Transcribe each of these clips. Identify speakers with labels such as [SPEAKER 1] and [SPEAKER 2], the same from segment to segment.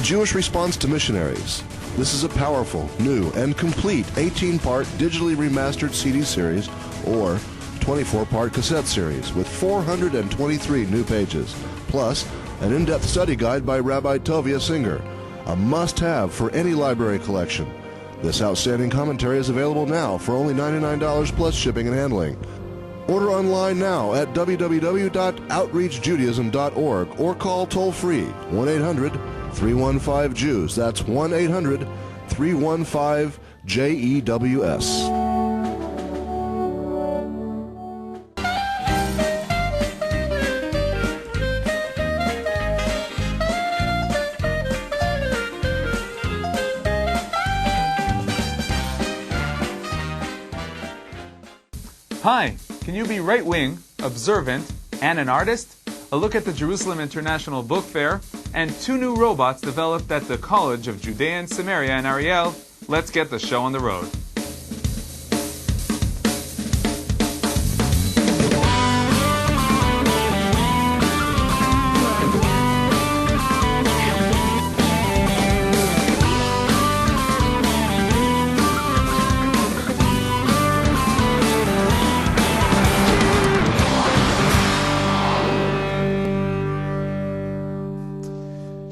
[SPEAKER 1] The Jewish Response to Missionaries. This is a powerful, new, and complete 18-part digitally remastered CD series or 24-part cassette series with 423 new pages, plus an in-depth study guide by Rabbi Tovia Singer, a must-have for any library collection. This outstanding commentary is available now for only $99 plus shipping and handling. Order online now at www.outreachjudaism.org or call toll-free 1-800-315-JEWS. That's 1-800-315-JEWS.
[SPEAKER 2] Hi, can you be right-wing, observant, and an artist? A look at the Jerusalem International Book Fair and 2 new robots developed at the College of Judea and Samaria in Ariel. Let's get the show on the road.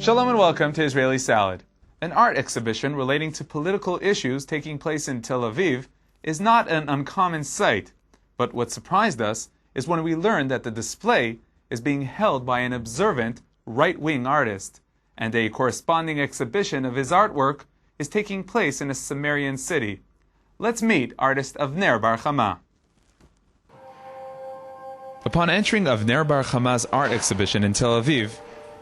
[SPEAKER 2] Shalom and welcome to Israeli Salad. An art exhibition relating to political issues taking place in Tel Aviv is not an uncommon sight, but what surprised us is when we learned that the display is being held by an observant, right-wing artist, and a corresponding exhibition of his artwork is taking place in a Sumerian city. Let's meet artist Avner Bar Chama. Upon entering Avner Bar Chama's art exhibition in Tel Aviv,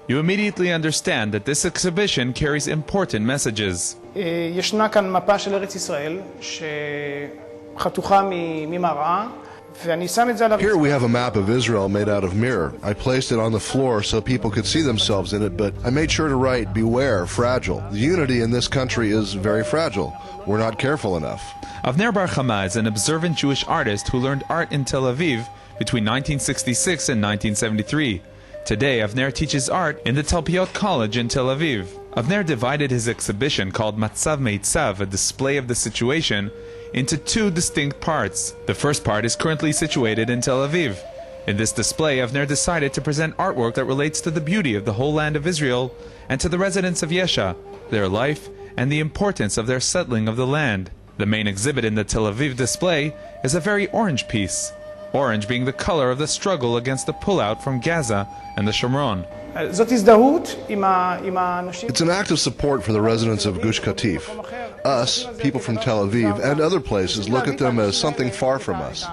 [SPEAKER 2] you immediately understand that this exhibition carries important messages.
[SPEAKER 3] ישנה כאן מפה של ארץ ישראל שחתוכה ממראה ואני שם את זה על הרצפה.
[SPEAKER 1] Here we have a map of Israel made out of mirror. I placed it on the floor so people could see themselves in it, but I made sure to write, beware, fragile. The unity in this country is very fragile. We're not careful enough.
[SPEAKER 2] Avner Bar Chama is an observant Jewish artist who learned art in Tel Aviv between 1966 and 1973. Today, Avner teaches art in the Talpiot College in Tel Aviv. Avner divided his exhibition called Matzav Meitzav, a display of the situation, into 2 distinct parts. The first part is currently situated in Tel Aviv. In this display, Avner decided to present artwork that relates to the beauty of the whole land of Israel and to the residents of Yesha, their life, and the importance of their settling of the land. The main exhibit in the Tel Aviv display is a very orange piece. Orange being the color of the struggle against the pullout from Gaza and the Shomron.
[SPEAKER 1] It's an act of support for the residents of Gush Katif. Us, people from Tel Aviv, and other places look at them as something far from us.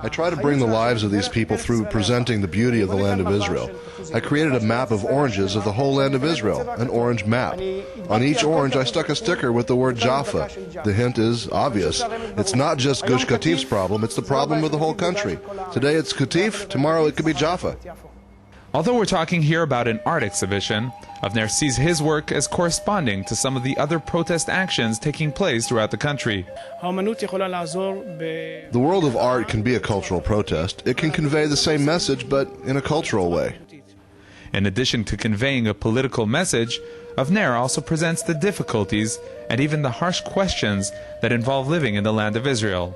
[SPEAKER 1] I try to bring the lives of these people through presenting the beauty of the land of Israel. I created a map of oranges of the whole land of Israel, an orange map. On each orange I stuck a sticker with the word Jaffa. The hint is obvious. It's not just Gush Katif's problem, it's the problem of the whole country. Today it's Katif, tomorrow it could be Jaffa.
[SPEAKER 2] Although we're talking here about an art exhibition, Avner sees his work as corresponding to some of the other protest actions taking place throughout the country.
[SPEAKER 1] The world of art can be a cultural protest. It can convey the same message, but in a cultural way.
[SPEAKER 2] In addition to conveying a political message, Avner also presents the difficulties and even the harsh questions that involve living in the land of Israel.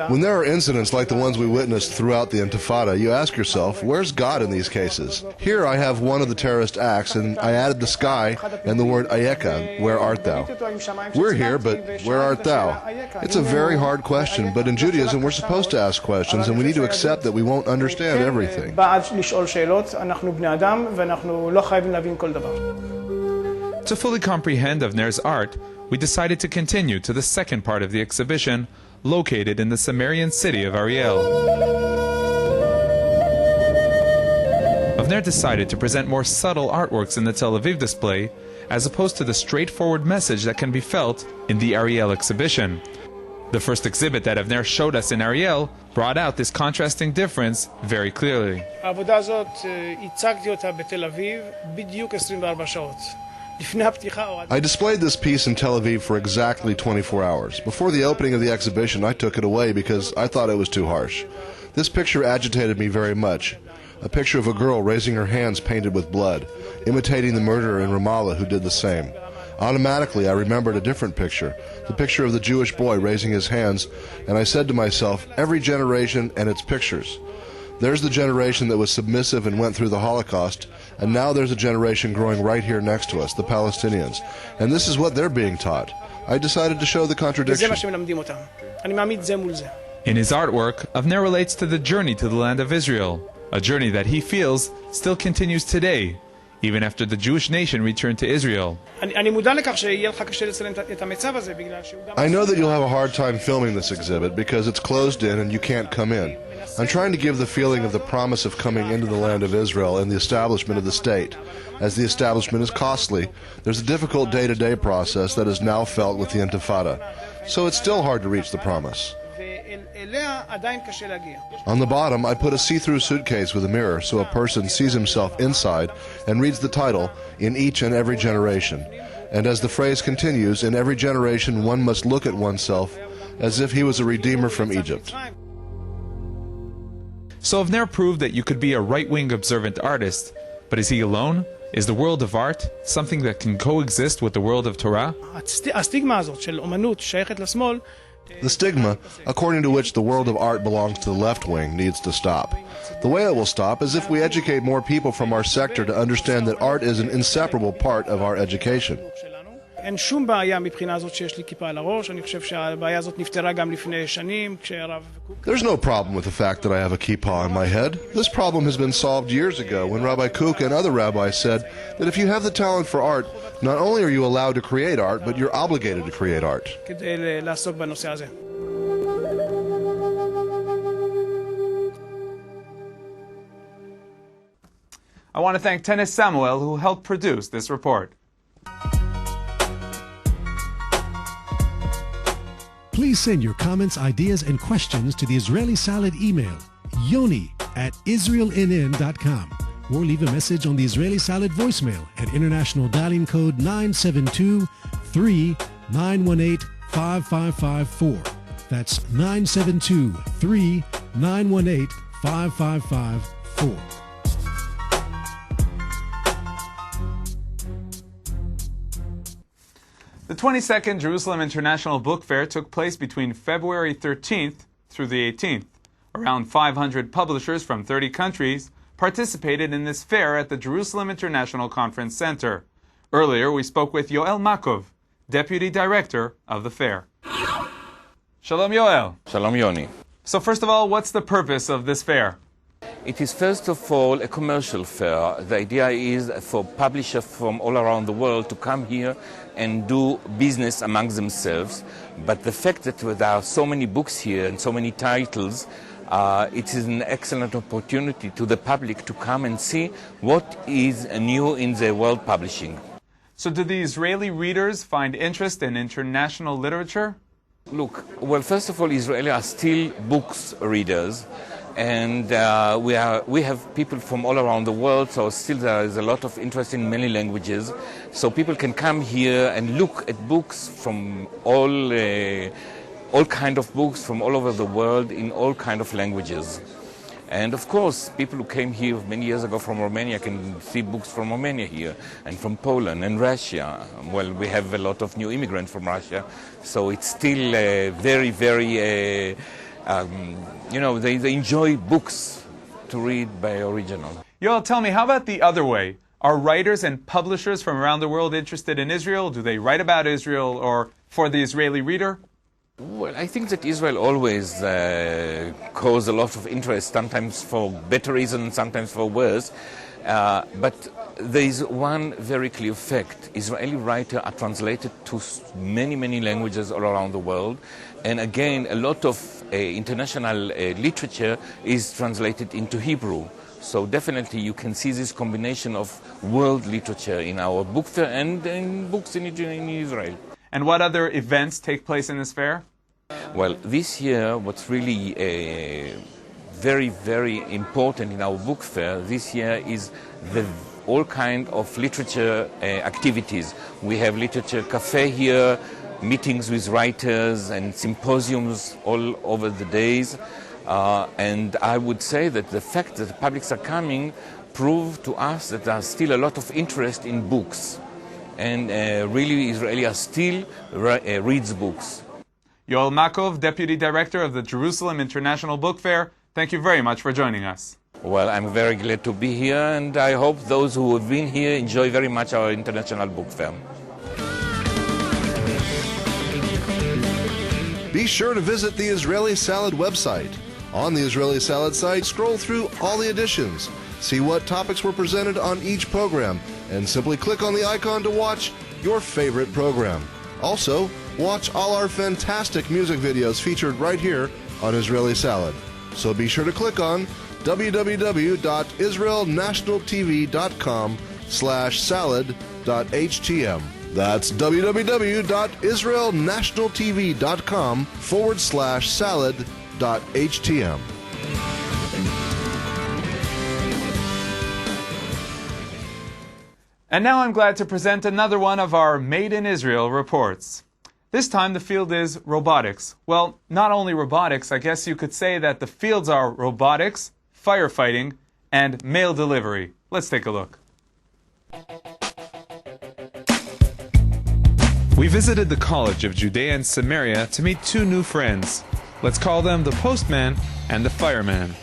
[SPEAKER 1] When there are incidents like the ones we witnessed throughout the Intifada, you ask yourself, where's God in these cases? Here I have one of the terrorist acts, and I added the sky and the word Ayeka, where art thou? We're here, but where art thou? It's a very hard question, but in Judaism we're supposed to ask questions, and we need to accept that we won't understand everything.
[SPEAKER 2] To fully comprehend Avner's art, we decided to continue to the second part of the exhibition, located in the Sumerian city of Ariel. Avner decided to present more subtle artworks in the Tel Aviv display, as opposed to the straightforward message that can be felt in the Ariel exhibition. The first exhibit that Avner showed us in Ariel brought out this contrasting difference very clearly.
[SPEAKER 1] I displayed this piece in Tel Aviv for exactly 24 hours. Before the opening of the exhibition, I took it away because I thought it was too harsh. This picture agitated me very much. a picture of a girl raising her hands painted with blood, imitating the murderer in Ramallah who did the same. Automatically, I remembered a different picture, the picture of the Jewish boy raising his hands, and I said to myself, every generation and its pictures. There's the generation that was submissive and went through the Holocaust, and now there's a generation growing right here next to us, the Palestinians. And this is what they're being taught. I decided to show the contradiction.
[SPEAKER 2] In his artwork, Avner relates to the journey to the land of Israel, a journey that he feels still continues today, even after the Jewish nation returned to Israel.
[SPEAKER 1] I know that you'll have a hard time filming this exhibit because it's closed in and you can't come in. I'm trying to give the feeling of the promise of coming into the land of Israel and the establishment of the state. As the establishment is costly, there's a difficult day-to-day process that is now felt with the Intifada. So it's still hard to reach the promise. On the bottom, I put a see-through suitcase with a mirror so a person sees himself inside and reads the title, In Each and Every Generation. And as the phrase continues, in every generation one must look at oneself as if he was a redeemer from Egypt.
[SPEAKER 2] So Avner proved that you could be a right-wing observant artist, but is he alone? Is the world of art something that can coexist with the world of Torah?
[SPEAKER 1] The stigma, according to which the world of art belongs to the left wing, needs to stop. The way it will stop is if we educate more people from our sector to understand that art is an inseparable part of our education. There's no problem with the fact that I have a kippah on my head. This problem has been solved years ago when Rabbi Kook and other rabbis said that if you have the talent for art, not only are you allowed to create art, but you're obligated to create art.
[SPEAKER 2] I want to thank Tennis Samuel, who helped produce this report.
[SPEAKER 4] Please send your comments, ideas, and questions to the Israeli Salad email, yoni@israelnn.com, or leave a message on the Israeli Salad voicemail at international dialing code 972-3918-5554. That's 972-3918-5554.
[SPEAKER 2] The 22nd Jerusalem International Book Fair took place between February 13th through the 18th. Around 500 publishers from 30 countries participated in this fair at the Jerusalem International Conference Center. Earlier, we spoke with Yoel Makov, Deputy Director of the fair. Shalom, Yoel.
[SPEAKER 5] Shalom, Yoni.
[SPEAKER 2] So first of all, what's the purpose of this fair?
[SPEAKER 5] It is first of all a commercial fair. The idea is for publishers from all around the world to come here and do business among themselves. But the fact that there are so many books here and so many titles, it is an excellent opportunity to the public to come and see what is new in the world publishing.
[SPEAKER 2] So do the Israeli readers find interest in international literature?
[SPEAKER 5] Look, well, first of all, Israelis are still books readers. And we have people from all around the world, so still there is a lot of interest in many languages. So people can come here and look at books from all kind of books from all over the world in all kind of languages. And of course, people who came here many years ago from Romania can see books from Romania here, and from Poland and Russia. Well, we have a lot of new immigrants from Russia, so it's still very, very... they enjoy books to read by original.
[SPEAKER 2] Yoel, tell me, how about the other way? Are writers and publishers from around the world interested in Israel? Do they write about Israel or for the Israeli reader?
[SPEAKER 5] Well, I think that Israel always caused a lot of interest, sometimes for better reasons, sometimes for worse. But there is one very clear fact. Israeli writers are translated to many, many languages all around the world. And again, a lot of international literature is translated into Hebrew. So definitely you can see this combination of world literature in our book fair and in books in Israel.
[SPEAKER 2] And what other events take place in this fair?
[SPEAKER 5] Well, this year, what's really very, very important in our book fair this year is all kind of literature activities. We have literature cafe here, meetings with writers and symposiums all over the days. And I would say that the fact that the publics are coming prove to us that there's still a lot of interest in books. And really Israeli still reads books.
[SPEAKER 2] Yoel Makov, Deputy Director of the Jerusalem International Book Fair, thank you very much for joining us.
[SPEAKER 5] Well, I'm very glad to be here, and I hope those who have been here enjoy very much our International Book Fair.
[SPEAKER 1] Be sure to visit the Israeli Salad website. On the Israeli Salad site, scroll through all the editions, see what topics were presented on each program, and simply click on the icon to watch your favorite program. Also, watch all our fantastic music videos featured right here on Israeli Salad. So be sure to click on www.israelnationaltv.com/salad.htm. That's www.israelnationaltv.com/salad.htm.
[SPEAKER 2] And now I'm glad to present another one of our Made in Israel reports. This time the field is robotics. Well, not only robotics, I guess you could say that the fields are robotics, firefighting, and mail delivery. Let's take a look. We visited the College of Judea and Samaria to meet two new friends. Let's call them the postman and the fireman.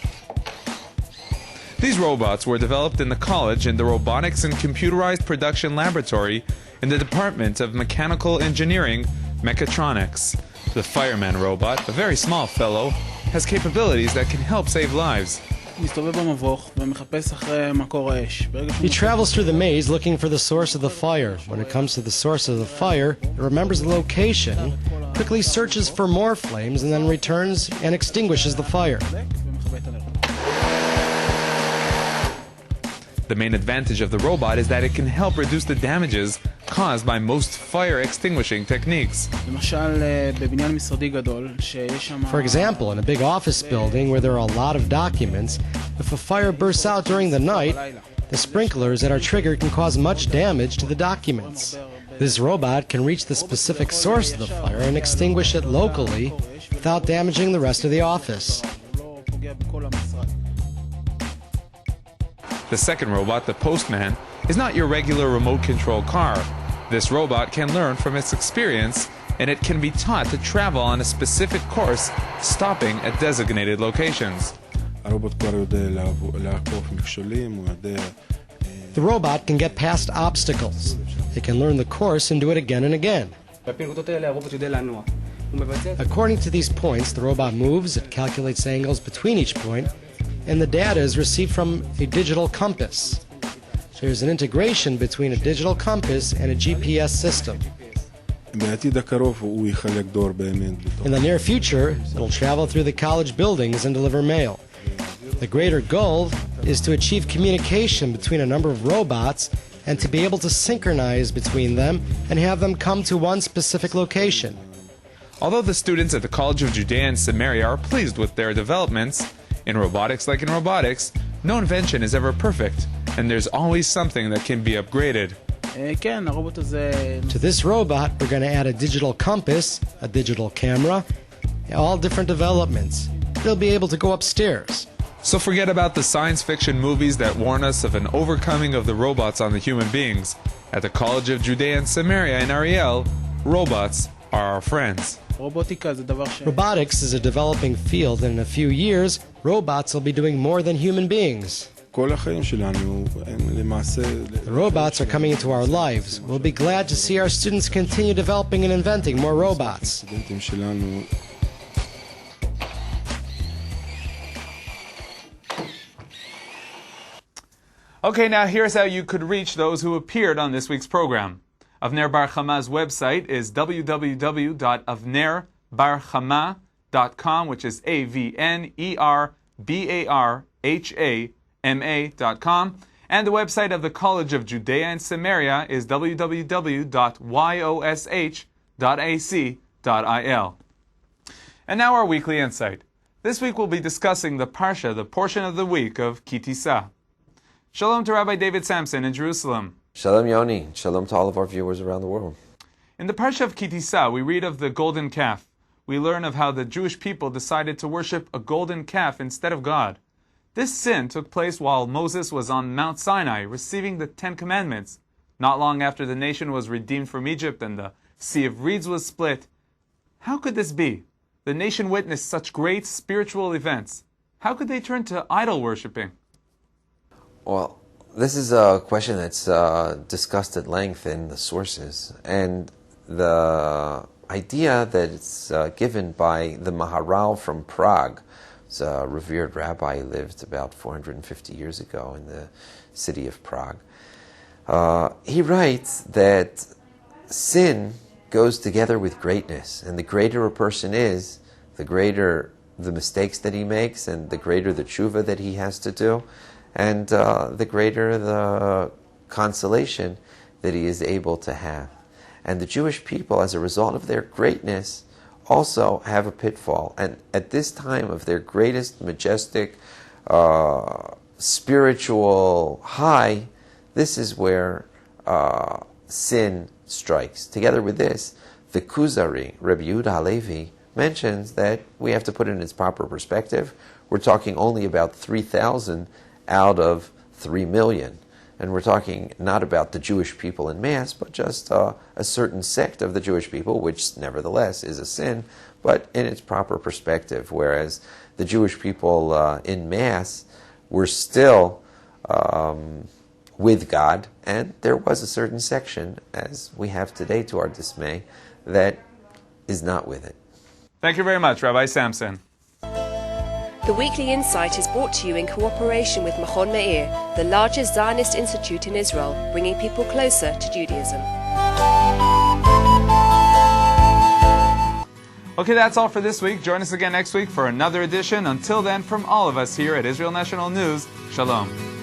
[SPEAKER 2] These robots were developed in the college in the Robotics and Computerized Production Laboratory in the Department of Mechanical Engineering, Mechatronics. The fireman robot, a very small fellow, has capabilities that can help save lives.
[SPEAKER 6] He travels through the maze looking for the source of the fire. When it comes to the source of the fire, it remembers the location, quickly searches for more flames, and then returns and extinguishes the fire.
[SPEAKER 2] The main advantage of the robot is that it can help reduce the damages caused by most fire extinguishing techniques.
[SPEAKER 6] For example, in a big office building where there are a lot of documents, if a fire bursts out during the night, the sprinklers that are triggered can cause much damage to the documents. This robot can reach the specific source of the fire and extinguish it locally without damaging the rest of the office.
[SPEAKER 2] The second robot, the postman, is not your regular remote control car. This robot can learn from its experience, and it can be taught to travel on a specific course, stopping at designated locations.
[SPEAKER 6] The robot can get past obstacles. It can learn the course and do it again and again. According to these points, the robot moves, it calculates angles between each point, and the data is received from a digital compass. So there's an integration between a digital compass and a GPS system. In the near future, it'll travel through the college buildings and deliver mail. The greater goal is to achieve communication between a number of robots and to be able to synchronize between them and have them come to one specific location.
[SPEAKER 2] Although the students at the College of Judea and Samaria are pleased with their developments, in robotics like in robotics, no invention is ever perfect, and there's always something that can be upgraded.
[SPEAKER 6] To this robot, we're going to add a digital compass, a digital camera, all different developments. They'll be able to go upstairs.
[SPEAKER 2] So forget about the science fiction movies that warn us of an overcoming of the robots on the human beings. At the College of Judea and Samaria in Ariel, robots are our friends.
[SPEAKER 6] Robotics is a developing field, and in a few years, robots will be doing more than human beings. The robots are coming into our lives. We'll be glad to see our students continue developing and inventing more robots.
[SPEAKER 2] Okay, now here's how you could reach those who appeared on this week's program. Avner Bar Chama's website is www.avnerbarchama.com, which is AVNERBARHAMA.com. And the website of the College of Judea and Samaria is www.yosh.ac.il. And now our weekly insight. This week we'll be discussing the Parsha, the portion of the week of Ki Tisa. Shalom to Rabbi David Sampson in Jerusalem.
[SPEAKER 7] Shalom Yoni. Shalom to all of our viewers around the world.
[SPEAKER 2] In the Parsha of Ki Tisa, we read of the golden calf. we learn of how the Jewish people decided to worship a golden calf instead of God. This sin took place while Moses was on Mount Sinai receiving the Ten Commandments. Not long after the nation was redeemed from Egypt and the Sea of Reeds was split. How could this be? The nation witnessed such great spiritual events. How could they turn to idol worshipping?
[SPEAKER 7] Well, this is a question that's discussed at length in the sources. And the idea that it's given by the Maharal from Prague, who's a revered rabbi who lived about 450 years ago in the city of Prague. He writes that sin goes together with greatness, and the greater a person is, the greater the mistakes that he makes, and the greater the tshuva that he has to do, and the greater the consolation that he is able to have. And the Jewish people, as a result of their greatness, also have a pitfall. And at this time of their greatest, majestic, spiritual high, this is where sin strikes. Together with this, the Kuzari, Rabbi Yehuda Halevi, mentions that we have to put it in its proper perspective. We're talking only about 3,000 out of 3 million. And we're talking not about the Jewish people in mass, but just a certain sect of the Jewish people, which nevertheless is a sin, but in its proper perspective. Whereas the Jewish people in mass were still with God, and there was a certain section, as we have today to our dismay, that is not with it.
[SPEAKER 2] Thank you very much, Rabbi Samson.
[SPEAKER 8] The Weekly Insight is brought to you in cooperation with Machon Meir, the largest Zionist institute in Israel, bringing people closer to Judaism.
[SPEAKER 2] Okay, that's all for this week. Join us again next week for another edition. Until then, from all of us here at Israel National News, Shalom.